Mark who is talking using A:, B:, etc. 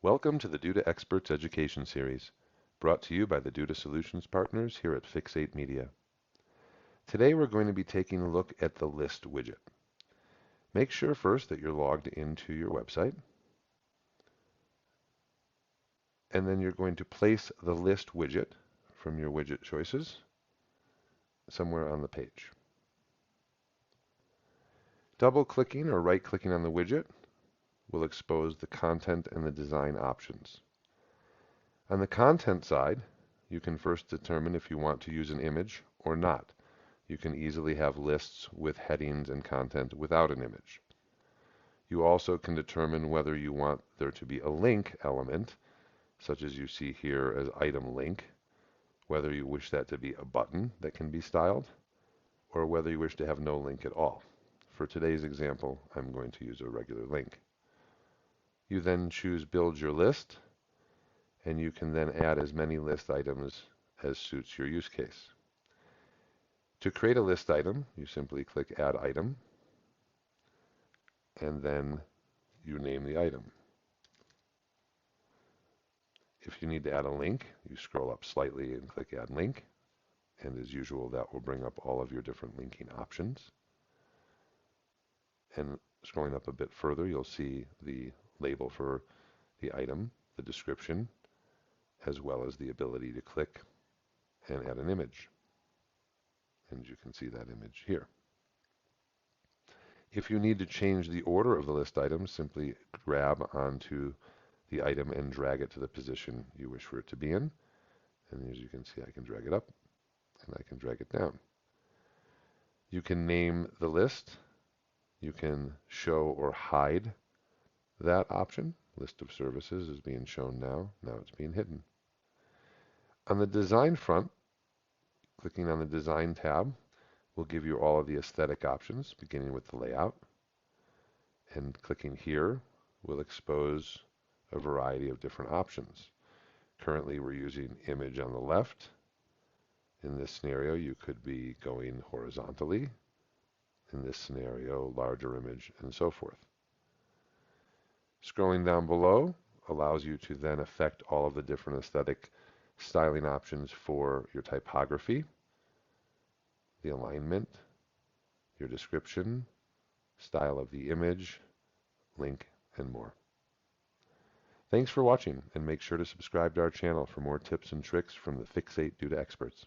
A: Welcome to the Duda Experts Education Series, brought to you by the Duda Solutions Partners here at Fix8 Media. Today we're going to be taking a look at the List widget. Make sure first that you're logged into your website, and then you're going to place the List widget from your widget choices somewhere on the page. Double-clicking or right-clicking on the widget will expose the content and the design options. On the content side, you can first determine if you want to use an image or not. You can easily have lists with headings and content without an image. You also can determine whether you want there to be a link element, such as you see here as item link, whether you wish that to be a button that can be styled, or whether you wish to have no link at all. For today's example, I'm going to use a regular link. You then choose Build Your List, and you can then add as many list items as suits your use case. To create a list item, you simply click Add Item, and then you name the item. If you need to add a link, you scroll up slightly and click Add Link, and as usual, that will bring up all of your different linking options. And scrolling up a bit further, you'll see the label for the item, the description, as well as the ability to click and add an image. And you can see that image here. If you need to change the order of the list items, simply grab onto the item and drag it to the position you wish for it to be in. And as you can see, I can drag it up and I can drag it down. You can name the list. You can show or hide that option. List of services is being shown now. Now it's being hidden. On the design front, clicking on the Design tab will give you all of the aesthetic options, beginning with the layout. And clicking here will expose a variety of different options. Currently, we're using image on the left. In this scenario, you could be going horizontally. In this scenario, larger image, and so forth. Scrolling down below allows you to then affect all of the different aesthetic styling options for your typography, the alignment, your description, style of the image, link, and more. Thanks for watching, and make sure to subscribe to our channel for more tips and tricks from the Fix8 Duda experts.